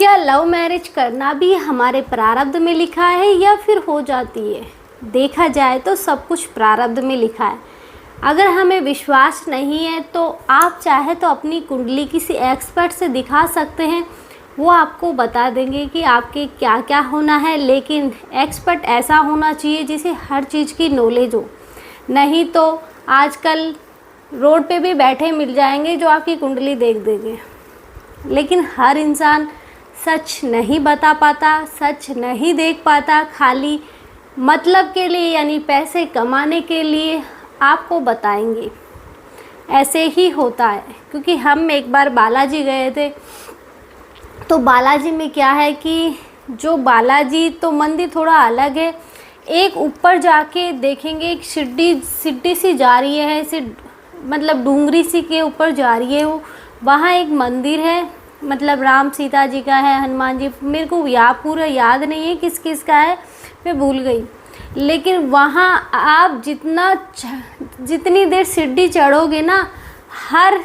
क्या love marriage करना भी हमारे प्रारब्ध में लिखा है या फिर हो जाती है? देखा जाए तो सब कुछ प्रारब्ध में लिखा है। अगर हमें विश्वास नहीं है तो आप चाहे तो अपनी कुंडली किसी एक्सपर्ट से दिखा सकते हैं, वो आपको बता देंगे कि आपके क्या क्या होना है। लेकिन एक्सपर्ट ऐसा होना चाहिए जिसे हर चीज़ की नॉलेज हो, नहीं तो आजकल रोड पे भी बैठे मिल जाएंगे जो आपकी कुंडली देख देंगे। लेकिन हर इंसान सच नहीं बता पाता, सच नहीं देख पाता, खाली मतलब के लिए यानी पैसे कमाने के लिए आपको बताएंगे। ऐसे ही होता है, क्योंकि हम एक बार बालाजी गए थे, तो बालाजी में क्या है कि जो बालाजी तो मंदिर थोड़ा अलग है। एक ऊपर जाके देखेंगे एक सीढ़ी सी जा रही है, मतलब डूंगरी सी के ऊपर जा रही है वो। वहाँ एक मंदिर है, मतलब राम सीता जी का है, हनुमान जी, मेरे को पूरा याद नहीं है किस किस का है, मैं भूल गई। लेकिन वहाँ आप जितनी देर सीढ़ी चढ़ोगे ना, हर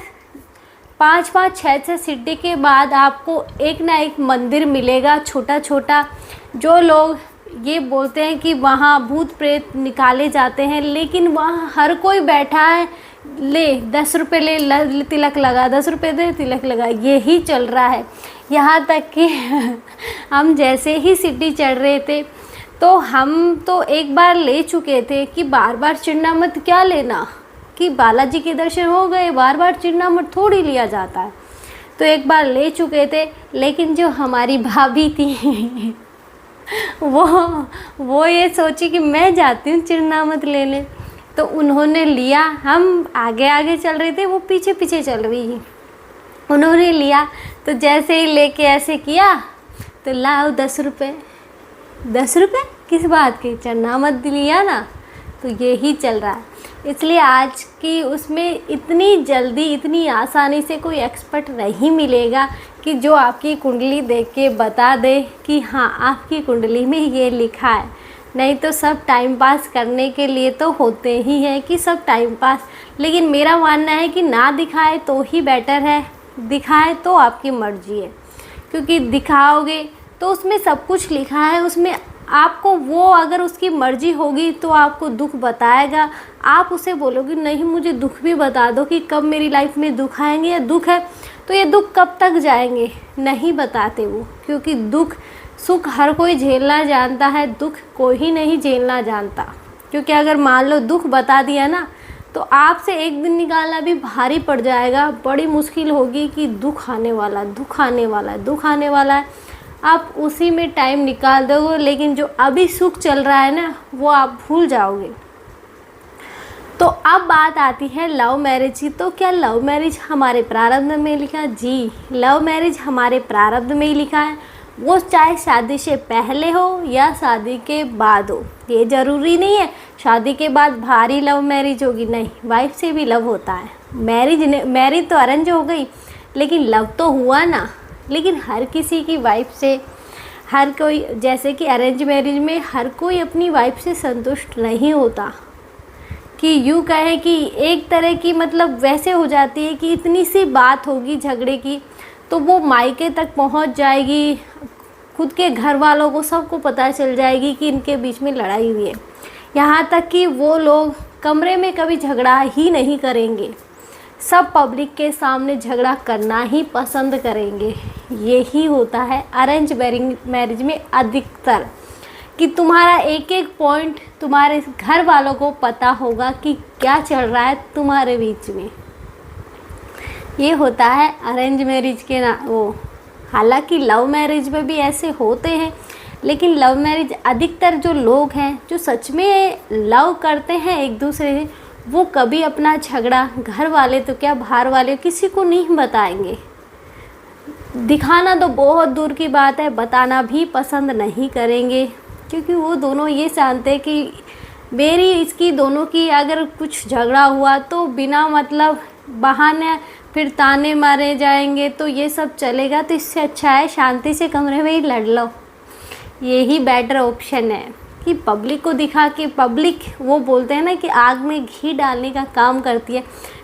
5-5, 6-6 सीढ़ी के बाद आपको एक ना एक मंदिर मिलेगा छोटा छोटा। जो लोग ये बोलते हैं कि वहाँ भूत प्रेत निकाले जाते हैं, लेकिन वहाँ हर कोई बैठा है, ले 10 रुपये ले तिलक लगा, 10 रुपये दे तिलक लगा, यही चल रहा है। यहाँ तक कि हम जैसे ही सीढ़ी चढ़ रहे थे तो हम तो एक बार ले चुके थे कि बार बार चिढ़ना मत, क्या लेना कि बालाजी के दर्शन हो गए, बार बार चिढ़ना मत थोड़ी लिया जाता है। तो एक बार ले चुके थे, लेकिन जो हमारी भाभी थी वो ये सोची कि मैं जाती हूँ चिढ़ना मत लेने, तो उन्होंने लिया। हम आगे आगे चल रहे थे, वो पीछे पीछे चल रही थी। उन्होंने लिया तो जैसे ही लेके ऐसे किया तो लाओ 10 रुपये। 10 रुपये किस बात की, चढ़ना मत लिया ना। तो यही चल रहा है। इसलिए आज की उसमें इतनी जल्दी इतनी आसानी से कोई एक्सपर्ट नहीं मिलेगा कि जो आपकी कुंडली देख के बता दे कि हाँ आपकी कुंडली में ये लिखा है। नहीं तो सब टाइम पास करने के लिए तो होते ही हैं कि सब टाइम पास। लेकिन मेरा मानना है कि ना दिखाए तो ही बेटर है, दिखाए तो आपकी मर्ज़ी है। क्योंकि दिखाओगे तो उसमें सब कुछ लिखा है, उसमें आपको वो अगर उसकी मर्ज़ी होगी तो आपको दुख बताएगा। आप उसे बोलोगे नहीं मुझे दुख भी बता दो कि कब मेरी लाइफ में दुख आएंगे, या दुख है तो ये दुख कब तक जाएंगे, नहीं बताते वो। क्योंकि दुख सुख हर कोई झेलना जानता है, दुख कोई ही नहीं झेलना जानता। क्योंकि अगर मान लो दुख बता दिया ना, तो आपसे एक दिन निकालना भी भारी पड़ जाएगा, बड़ी मुश्किल होगी कि दुख आने वाला, दुख आने वाला है, दुख आने वाला है। आप उसी में टाइम निकाल दोगे, लेकिन जो अभी सुख चल रहा है ना, वो आप भूल जाओगे। तो अब बात आती है लव मैरिज की। तो क्या लव मैरिज हमारे प्रारब्ध में लिखा? जी, लव मैरिज हमारे प्रारब्ध में ही लिखा है। वो चाहे शादी से पहले हो या शादी के बाद हो, ये ज़रूरी नहीं है शादी के बाद भारी लव मैरिज होगी, नहीं, वाइफ से भी लव होता है। मैरिज तो अरेंज हो गई, लेकिन लव तो हुआ ना। लेकिन हर किसी की वाइफ से, हर कोई, जैसे कि अरेंज मैरिज में हर कोई अपनी वाइफ से संतुष्ट नहीं होता। कि यूँ कहें कि एक तरह की मतलब वैसे हो जाती है कि इतनी सी बात होगी झगड़े की तो वो मायके तक पहुंच जाएगी, खुद के घर वालों को सबको पता चल जाएगी कि इनके बीच में लड़ाई हुई है। यहाँ तक कि वो लोग कमरे में कभी झगड़ा ही नहीं करेंगे, सब पब्लिक के सामने झगड़ा करना ही पसंद करेंगे। यही होता है अरेंज मैरिज में अधिकतर, कि तुम्हारा एक एक पॉइंट तुम्हारे घर वालों को पता होगा कि क्या चल रहा है तुम्हारे बीच में। ये होता है अरेंज मैरिज के ना वो। हालांकि लव मैरिज में भी ऐसे होते हैं, लेकिन लव मैरिज अधिकतर जो लोग हैं जो सच में लव करते हैं एक दूसरे से, वो कभी अपना झगड़ा घर वाले तो क्या बाहर वाले किसी को नहीं बताएंगे। दिखाना तो बहुत दूर की बात है, बताना भी पसंद नहीं करेंगे। क्योंकि वो दोनों ये जानते हैं कि मेरी इसकी दोनों की अगर कुछ झगड़ा हुआ तो बिना मतलब बहाने फिर ताने मारे जाएंगे, तो ये सब चलेगा। तो इससे अच्छा है शांति से कमरे में ही लड़ लो, यही बेटर ऑप्शन है। कि पब्लिक को दिखा के, पब्लिक वो बोलते हैं ना कि आग में घी डालने का काम करती है।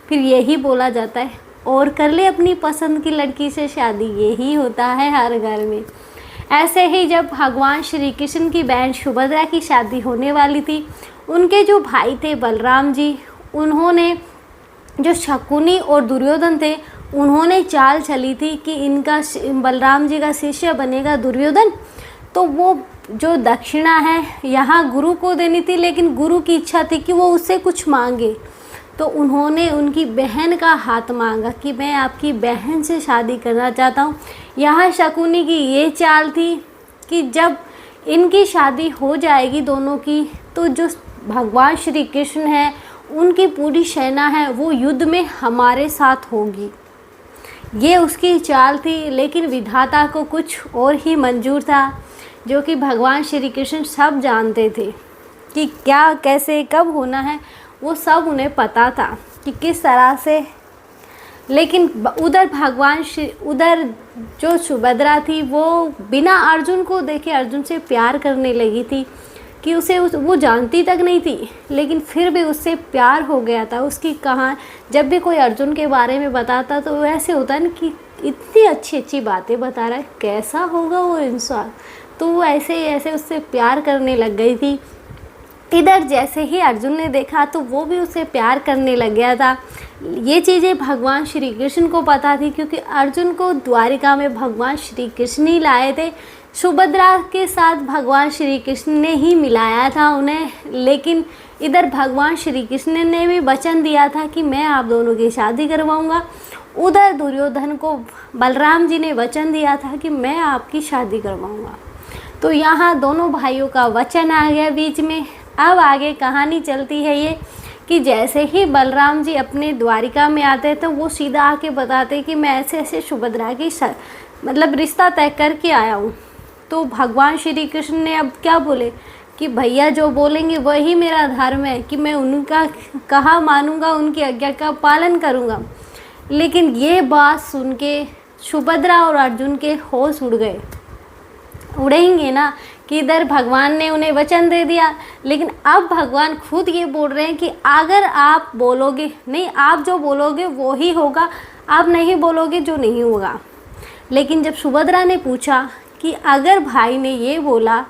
फिर यही बोला जाता है और कर ले अपनी पसंद की लड़की से शादी। यही होता है हर घर में। ऐसे ही जब भगवान श्री कृष्ण की बहन सुभद्रा की शादी होने वाली थी, उनके जो भाई थे बलराम जी, उन्होंने, जो शकुनी और दुर्योधन थे, उन्होंने चाल चली थी कि इनका बलराम जी का शिष्य बनेगा दुर्योधन, तो वो जो दक्षिणा है यहाँ गुरु को देनी थी, लेकिन गुरु की इच्छा थी कि वो उससे कुछ मांगे। तो उन्होंने उनकी बहन का हाथ मांगा कि मैं आपकी बहन से शादी करना चाहता हूँ। यहाँ शकुनी की ये चाल थी कि जब इनकी शादी हो जाएगी दोनों की, तो जो भगवान श्री कृष्ण है, उनकी पूरी सेना है, वो युद्ध में हमारे साथ होगी। ये उसकी चाल थी। लेकिन विधाता को कुछ और ही मंजूर था, जो कि भगवान श्री कृष्ण सब जानते थे कि क्या, कैसे, कब होना है। वो सब उन्हें पता था कि किस तरह से। लेकिन उधर जो सुभद्रा थी, वो बिना अर्जुन को देखे अर्जुन से प्यार करने लगी थी कि वो जानती तक नहीं थी, लेकिन फिर भी उससे प्यार हो गया था। उसकी कहाँ जब भी कोई अर्जुन के बारे में बताता तो ऐसे होता है ना कि इतनी अच्छी अच्छी बातें बता रहा है, कैसा होगा वो इंसान। तो वो ऐसे उससे प्यार करने लग गई थी। इधर जैसे ही अर्जुन ने देखा तो वो भी उससे प्यार करने लग गया था। ये चीज़ें भगवान श्री कृष्ण को पता थी, क्योंकि अर्जुन को द्वारिका में भगवान श्री कृष्ण ही लाए थे। सुभद्रा के साथ भगवान श्री कृष्ण ने ही मिलाया था उन्हें। लेकिन इधर भगवान श्री कृष्ण ने भी वचन दिया था कि मैं आप दोनों की शादी करवाऊंगा। उधर दुर्योधन को बलराम जी ने वचन दिया था कि मैं आपकी शादी करवाऊंगा। तो यहाँ दोनों भाइयों का वचन आ गया बीच में। अब आगे कहानी चलती है ये कि जैसे ही बलराम जी अपने द्वारिका में आते तो वो सीधा आके बताते कि मैं ऐसे ऐसे सुभद्रा की मतलब रिश्ता तय करके आया हूँ। तो भगवान श्री कृष्ण ने अब क्या बोले कि भैया जो बोलेंगे वही मेरा धर्म है, कि मैं उनका कहा मानूंगा, उनकी आज्ञा का पालन करूँगा। लेकिन ये बात सुन के सुभद्रा और अर्जुन के होश उड़ गए। उड़ेंगे ना कि इधर भगवान ने उन्हें वचन दे दिया, लेकिन अब भगवान खुद ये बोल रहे हैं कि अगर आप बोलोगे नहीं, आप जो बोलोगे वो ही होगा, आप नहीं बोलोगे जो नहीं होगा। लेकिन जब सुभद्रा ने पूछा कि अगर भाई ने ये बोला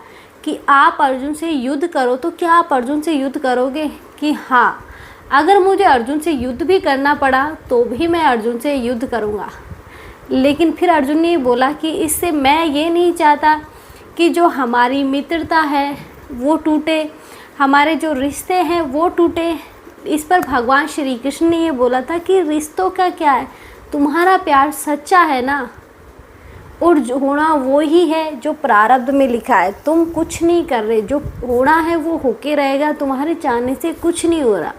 कि आप अर्जुन से युद्ध करो, तो क्या आप अर्जुन से युद्ध करोगे? कि हाँ, अगर मुझे अर्जुन से युद्ध भी करना पड़ा तो भी मैं अर्जुन से युद्ध करूँगा। लेकिन फिर अर्जुन ने बोला कि इससे मैं ये नहीं चाहता कि जो हमारी मित्रता है वो टूटे, हमारे जो रिश्ते हैं वो टूटे। इस पर भगवान श्री कृष्ण ने ये बोला था कि रिश्तों का क्या है, तुम्हारा प्यार सच्चा है ना, और जो होना वो ही है जो प्रारब्ध में लिखा है। तुम कुछ नहीं कर रहे, जो होना है वो होके रहेगा, तुम्हारे चाहने से कुछ नहीं हो रहा।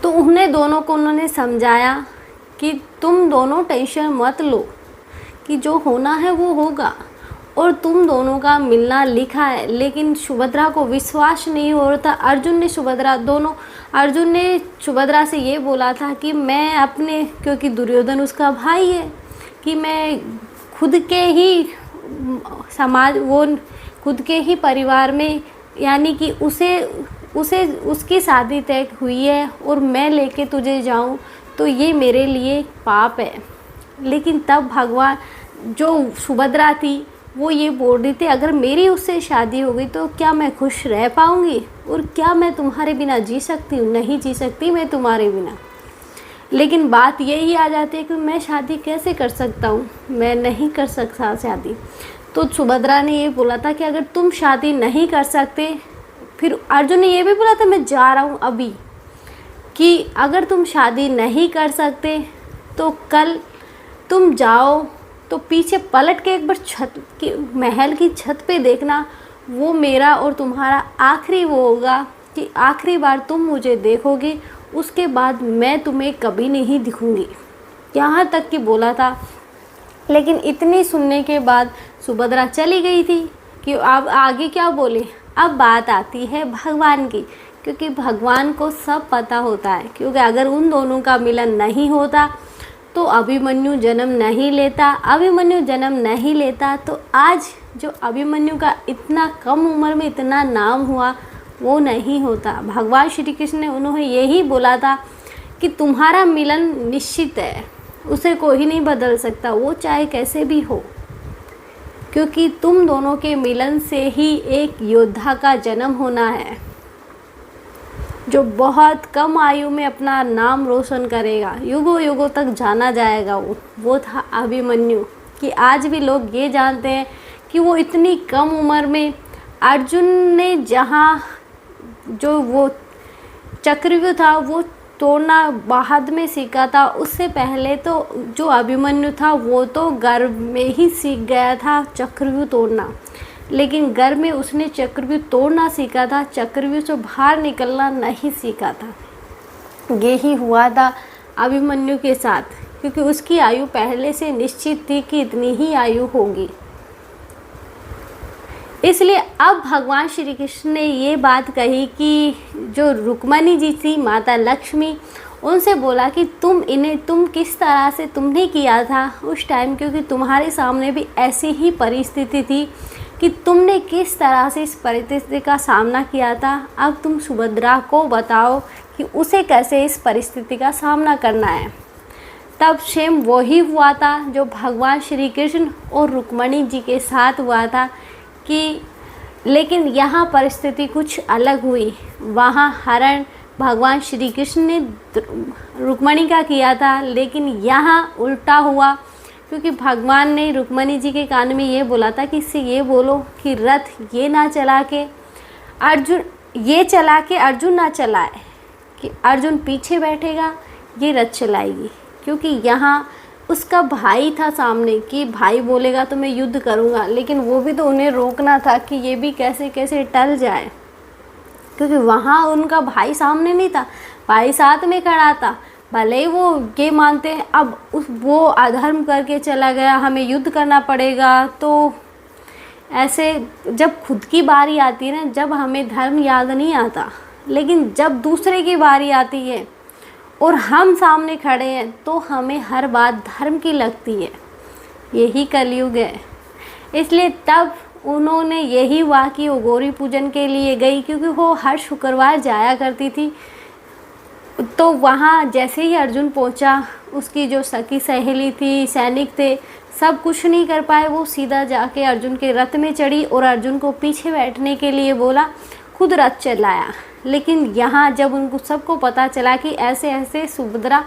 तो उन्हें दोनों को उन्होंने समझाया कि तुम दोनों टेंशन मत लो, कि जो होना है वो होगा, और तुम दोनों का मिलना लिखा है। लेकिन सुभद्रा को विश्वास नहीं हो रहा था। अर्जुन ने सुभद्रा से ये बोला था कि मैं अपने, क्योंकि दुर्योधन उसका भाई है, कि मैं खुद के ही खुद के ही परिवार में, यानी कि उसकी शादी तय हुई है और मैं लेके तुझे जाऊं तो ये मेरे लिए पाप है। लेकिन तब भगवान, जो सुभद्रा थी, वो ये बोल रही थी अगर मेरी उससे शादी हो गई तो क्या मैं खुश रह पाऊँगी, और क्या मैं तुम्हारे बिना जी सकती हूँ? नहीं जी सकती मैं तुम्हारे बिना। लेकिन बात यही आ जाती है कि मैं शादी कैसे कर सकता हूँ, मैं नहीं कर सकता शादी। तो सुभद्रा ने ये बोला था कि अगर तुम शादी नहीं कर सकते, फिर अर्जुन ने ये भी बोला था मैं जा रहा हूँ अभी, कि अगर तुम शादी नहीं कर सकते तो कल तुम जाओ तो पीछे पलट के एक बार महल की छत पे देखना, वो मेरा और तुम्हारा आखिरी वो होगा कि आखिरी बार तुम मुझे देखोगे, उसके बाद मैं तुम्हें कभी नहीं दिखूंगी। यहाँ तक कि बोला था। लेकिन इतनी सुनने के बाद सुभद्रा चली गई थी कि अब आगे क्या बोले। अब बात आती है भगवान की, क्योंकि भगवान को सब पता होता है, क्योंकि अगर उन दोनों का मिलन नहीं होता तो अभिमन्यु जन्म नहीं लेता तो आज जो अभिमन्यु का इतना कम उम्र में इतना नाम हुआ वो नहीं होता। भगवान श्री कृष्ण ने उन्होंने यही बोला था कि तुम्हारा मिलन निश्चित है, उसे कोई नहीं बदल सकता, वो चाहे कैसे भी हो, क्योंकि तुम दोनों के मिलन से ही एक योद्धा का जन्म होना है जो बहुत कम आयु में अपना नाम रोशन करेगा, युगों युगों तक जाना जाएगा। वो था अभिमन्यु, कि आज भी लोग ये जानते हैं कि वो इतनी कम उम्र में अर्जुन ने जहाँ जो वो चक्रव्यूह था वो तोड़ना बाद में सीखा था, उससे पहले तो जो अभिमन्यु था वो तो गर्भ में ही सीख गया था चक्रव्यूह तोड़ना, लेकिन गर्भ में उसने चक्रव्यूह तोड़ना सीखा था, चक्रव्यूह से बाहर निकलना नहीं सीखा था। यही हुआ था अभिमन्यु के साथ, क्योंकि उसकी आयु पहले से निश्चित थी कि इतनी ही आयु होगी। इसलिए अब भगवान श्री कृष्ण ने ये बात कही कि जो रुक्मणी जी थी, माता लक्ष्मी, उनसे बोला कि तुम किस तरह से तुमने किया था उस टाइम, क्योंकि तुम्हारे सामने भी ऐसी ही परिस्थिति थी कि तुमने किस तरह से इस परिस्थिति का सामना किया था। अब तुम सुभद्रा को बताओ कि उसे कैसे इस परिस्थिति का सामना करना है। तब सेम वही हुआ था जो भगवान श्री कृष्ण और रुक्मणी जी के साथ हुआ था, कि लेकिन यहाँ परिस्थिति कुछ अलग हुई। वहाँ हरण भगवान श्री कृष्ण ने रुक्मणी का किया था, लेकिन यहाँ उल्टा हुआ, क्योंकि भगवान ने रुक्मणी जी के कान में ये बोला था कि इससे ये बोलो कि रथ ये ना चला के अर्जुन ना चलाए, कि अर्जुन पीछे बैठेगा, ये रथ चलाएगी, क्योंकि यहाँ उसका भाई था सामने, कि भाई बोलेगा तो मैं युद्ध करूँगा, लेकिन वो भी तो उन्हें रोकना था कि ये भी कैसे कैसे टल जाए, क्योंकि वहाँ उनका भाई सामने नहीं था, भाई साथ में खड़ा था। भले ही वो ये मानते हैं अब वो अधर्म करके चला गया, हमें युद्ध करना पड़ेगा, तो ऐसे जब खुद की बारी आती है ना, जब हमें धर्म याद नहीं आता, लेकिन जब दूसरे की बारी आती है और हम सामने खड़े हैं तो हमें हर बात धर्म की लगती है। यही कलयुग है। इसलिए तब उन्होंने यही हुआ कि वो गौरी पूजन के लिए गई, क्योंकि वो हर शुक्रवार जाया करती थी। तो वहाँ जैसे ही अर्जुन पहुँचा, उसकी जो सखी सहेली थी, सैनिक थे, सब कुछ नहीं कर पाए। वो सीधा जाके अर्जुन के रथ में चढ़ी और अर्जुन को पीछे बैठने के लिए बोला, खुद रथ चलाया। लेकिन यहाँ जब उनको सबको पता चला कि ऐसे ऐसे सुभद्रा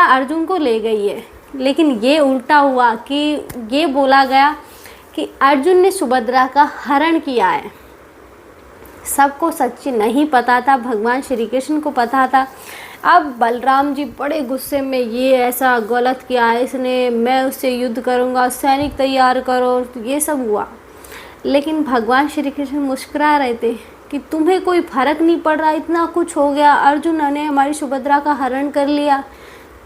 अर्जुन को ले गई है, लेकिन ये उल्टा हुआ कि ये बोला गया कि अर्जुन ने सुभद्रा का हरण किया है। सबको सच नहीं पता था, भगवान श्री कृष्ण को पता था। अब बलराम जी बड़े गुस्से में, ये ऐसा गलत किया है इसने, मैं उससे युद्ध करूँगा, सैनिक तैयार करो, ये सब हुआ। लेकिन भगवान श्री कृष्ण मुस्कुरा रहे थे कि तुम्हें कोई फर्क नहीं पड़ रहा, इतना कुछ हो गया, अर्जुन ने हमारी सुभद्रा का हरण कर लिया।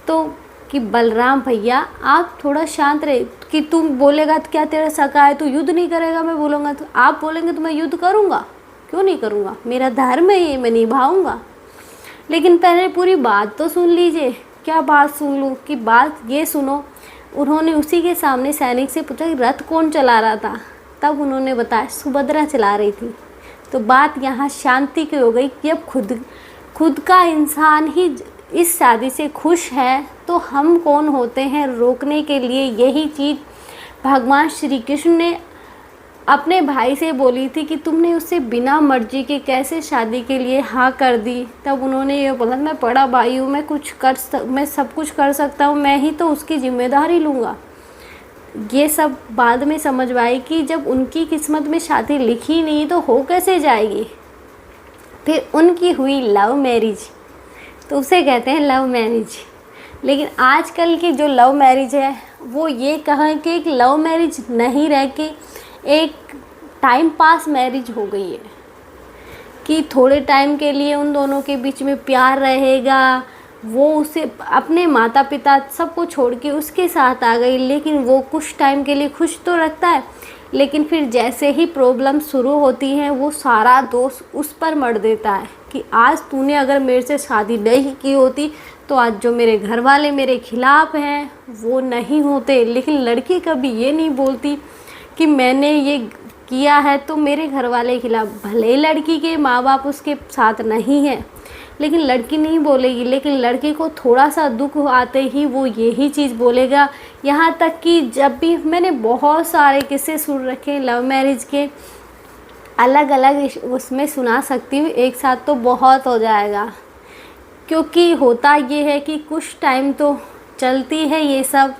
तो कि बलराम भैया आप थोड़ा शांत रहे, कि तुम बोलेगा तो क्या तेरा सका है, तू युद्ध नहीं करेगा, मैं बोलूँगा तो आप बोलेंगे तो मैं युद्ध करूँगा, क्यों नहीं करूँगा, मेरा धर्म है ये, मैं निभाऊँगा। लेकिन पहले पूरी बात तो सुन लीजिए। क्या बात सुन लूँ? कि बात ये सुनो। उन्होंने उसी के सामने सैनिक से पूछा कि रथ कौन चला रहा था। तब उन्होंने बताया सुभद्रा चला रही थी। तो बात यहाँ शांति की हो गई कि अब खुद का इंसान ही इस शादी से खुश है तो हम कौन होते हैं रोकने के लिए। यही चीज़ भगवान श्री कृष्ण ने अपने भाई से बोली थी कि तुमने उससे बिना मर्जी के कैसे शादी के लिए हाँ कर दी। तब उन्होंने ये बोला, मैं बड़ा भाई हूँ, मैं सब कुछ कर सकता हूँ, मैं ही तो उसकी जिम्मेदारी लूँगा। ये सब बाद में समझ आई कि जब उनकी किस्मत में शादी लिखी नहीं तो हो कैसे जाएगी। फिर उनकी हुई लव मैरिज, तो उसे कहते हैं लव मैरिज। लेकिन आजकल की जो लव मैरिज है वो ये कहें कि एक लव मैरिज नहीं रह के एक टाइम पास मैरिज हो गई है, कि थोड़े टाइम के लिए उन दोनों के बीच में प्यार रहेगा। वो उसे अपने माता पिता सबको छोड़ के उसके साथ आ गई, लेकिन वो कुछ टाइम के लिए खुश तो रखता है, लेकिन फिर जैसे ही प्रॉब्लम शुरू होती हैं वो सारा दोष उस पर मर देता है कि आज तूने अगर मेरे से शादी नहीं की होती तो आज जो मेरे घर वाले मेरे खिलाफ़ हैं वो नहीं होते। लेकिन लड़की कभी ये नहीं बोलती कि मैंने ये किया है तो मेरे घर वाले के खिलाफ, भले ही लड़की के माँ बाप उसके साथ नहीं हैं, लेकिन लड़की नहीं बोलेगी, लेकिन लड़के को थोड़ा सा दुख आते ही वो यही चीज़ बोलेगा। यहाँ तक कि जब भी मैंने बहुत सारे किस्से सुन रखे लव मैरिज के, अलग अलग उसमें सुना सकती हूँ, एक साथ तो बहुत हो जाएगा। क्योंकि होता ये है कि कुछ टाइम तो चलती है ये सब,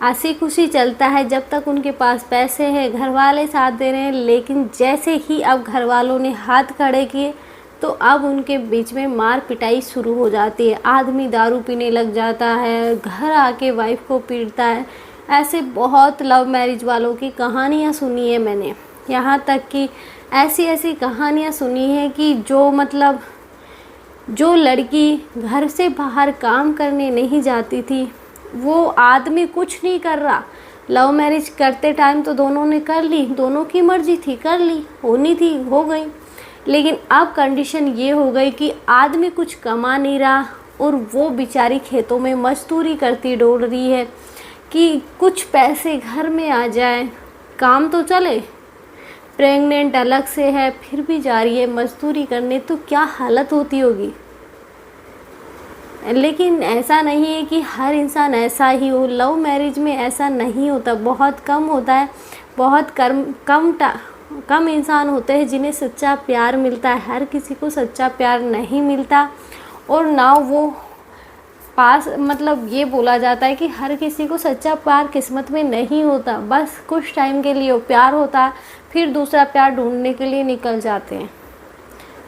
हंसी खुशी चलता है जब तक उनके पास पैसे हैं, घर वाले साथ दे रहे हैं, लेकिन जैसे ही अब घर वालों ने हाथ खड़े किए तो अब उनके बीच में मार पिटाई शुरू हो जाती है। आदमी दारू पीने लग जाता है, घर आके वाइफ को पीटता है। ऐसे बहुत लव मैरिज वालों की कहानियाँ सुनी है मैंने। यहाँ तक कि ऐसी ऐसी कहानियाँ सुनी हैं कि जो लड़की घर से बाहर काम करने नहीं जाती थी, वो आदमी कुछ नहीं कर रहा। लव मैरिज करते टाइम तो दोनों ने कर ली, दोनों की मर्जी थी, कर ली, होनी थी हो गई। लेकिन अब कंडीशन ये हो गई कि आदमी कुछ कमा नहीं रहा और वो बेचारी खेतों में मजदूरी करती डोल रही है कि कुछ पैसे घर में आ जाए, काम तो चले। प्रेग्नेंट अलग से है फिर भी जा रही है मजदूरी करने, तो क्या हालत होती होगी। लेकिन ऐसा नहीं है कि हर इंसान ऐसा ही हो, लव मैरिज में ऐसा नहीं होता, बहुत कम होता है। बहुत कम इंसान होते हैं जिन्हें सच्चा प्यार मिलता है। हर किसी को सच्चा प्यार नहीं मिलता, और ना वो ये बोला जाता है कि हर किसी को सच्चा प्यार किस्मत में नहीं होता। बस कुछ टाइम के लिए वो प्यार होता है, फिर दूसरा प्यार ढूंढने के लिए निकल जाते हैं।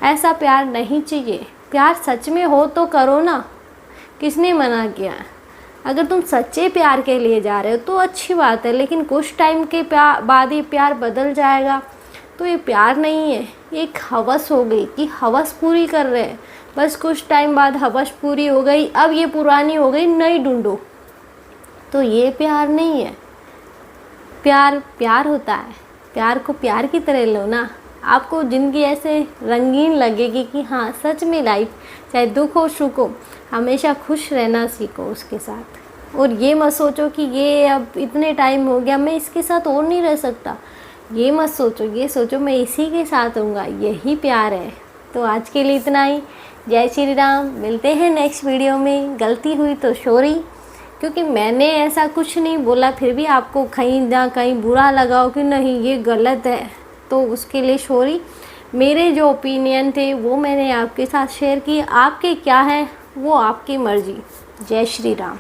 ऐसा प्यार नहीं चाहिए। प्यार सच में हो तो करो ना, किसने मना किया। अगर तुम सच्चे प्यार के लिए जा रहे हो तो अच्छी बात है, लेकिन कुछ टाइम के बाद ये प्यार बदल जाएगा तो ये प्यार नहीं है, एक हवस हो गई कि हवस पूरी कर रहे हैं। बस कुछ टाइम बाद हवस पूरी हो गई, अब ये पुरानी हो गई, नई ढूंढो, तो ये प्यार नहीं है। प्यार होता है, प्यार को प्यार की तरह लो ना। आपको ज़िंदगी ऐसे रंगीन लगेगी कि हाँ सच में लाइफ चाहे दुख हो सुख हो, हमेशा खुश रहना सीखो उसके साथ। और ये मत सोचो कि ये अब इतने टाइम हो गया मैं इसके साथ और नहीं रह सकता, ये मत सोचो। ये सोचो मैं इसी के साथ रहूँगा, यही प्यार है। तो आज के लिए इतना ही। जय श्री राम। मिलते हैं नेक्स्ट वीडियो में। गलती हुई तो सॉरी, क्योंकि मैंने ऐसा कुछ नहीं बोला, फिर भी आपको कहीं ना कहीं बुरा लगाओ कि नहीं ये गलत है, तो उसके लिए सॉरी। मेरे जो ओपिनियन थे वो मैंने आपके साथ शेयर किए, आपके क्या है वो आपकी मर्ज़ी। जय श्री राम।